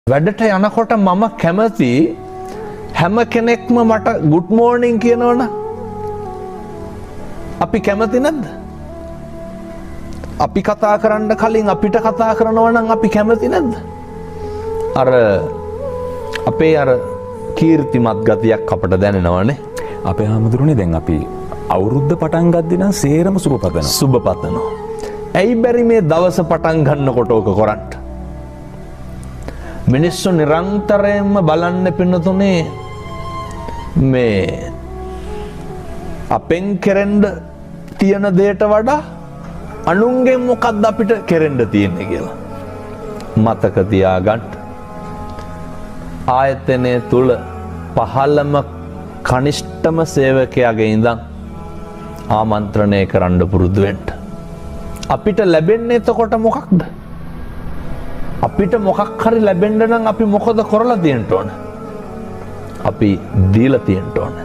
වැඩට යනකොට මම කැමති හැම කෙනෙක්ම මට good morning කියනවනම් අපි කැමති නැද්ද? අපි කතා කරන්න කලින් අපිට කතා කරනවා නම් අපි කැමති නැද්ද? අර අපේ අර කීර්තිමත් ගතියක් අපට දැනෙනවනේ. අපේ හාමුදුරනේ දැන් අපි අවුරුද්ද පටන් ගද්දි නම් සේරම සුබ පතනවා. සුබ පතනවා. ඇයි බැරි මේ දවස පටන් ගන්නකොට ඕක කරන්න? මිනිස්සු නිරන්තරයෙන්ම බලන්න පින්නතුනේ මේ අපෙන් කෙරෙන්න තියෙන දෙයට වඩා අනුන්ගෙන් මොකක්ද අපිට කෙරෙන්න තියෙන්නේ කියලා. මතක තියාගන්න. ආයතනය තුල පහළම කනිෂ්ඨම සේවකයාගේ ඉඳන් ආමන්ත්‍රණය කරන්න පුරුදු වෙන්න. අපිට ලැබෙන්නේ එතකොට මොකක්ද? අපිට මොකක් හරි ලැබෙන්න නම් අපි මොකද කරලා තියෙන්න ඕන? අපි දීලා තියෙන්න ඕන.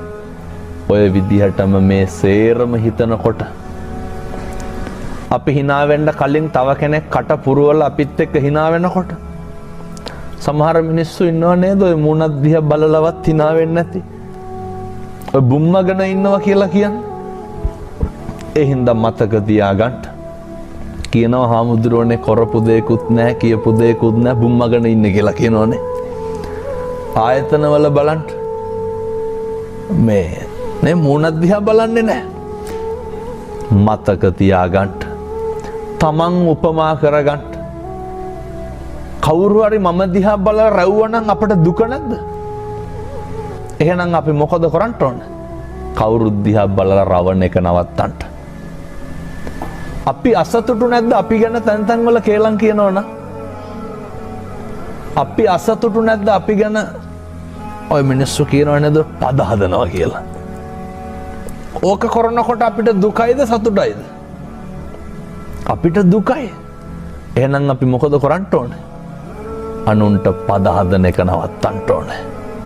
ඔය විදිහටම මේ සේරම හිතනකොට අපි hina වෙන්න කලින් තව කෙනෙක් කට පුරවලා අපිත් එක්ක hina වෙනකොට සමහර මිනිස්සු ඉන්නව නේද ඔය මූණක් දිහා බලලවත් hina වෙන්නේ නැති. ඔය බුම්මගෙන ඉන්නවා කියලා කියන්නේ. ඒ හින්දා මතක තියාගන්න. කියනවා හාමුදුරුවනේ කරපු දෙයක්වත් නැහැ කියපු දෙයක්වත් නැහැ බුම්මගෙන ඉන්න කියලා කියනෝනේ. ආයතනවල බලන්න මේ නේ මූණක් දිහා බලන්නේ නැහැ. මතක තියාගන්න. තමන් උපමා කරගන්න. කවුරු හරි මම දිහා බලලා රැව්වනම් අපට දුක නැද්ද? එහෙනම් අපි මොකද කරන්න ඕන? කවුරු දිහා බලලා රවණ එක නවත්තන්න. අපි අසතුටු නැද්ද අපි ගැන තැන් තැන් වල කේලම් කියනවනම්? අපි අසතුටු නැද්ද අපි ගැන ඔය මිනිස්සු කියනව නේද පද හදනවා කියලා? ඕක කරනකොට අපිට දුකයිද සතුටයිද? අපිට දුකයි. එහෙනම් අපි මොකද කරන්න ඕනේ? අනුන්ට පද හදන එක නවත්තන්න ඕනේ.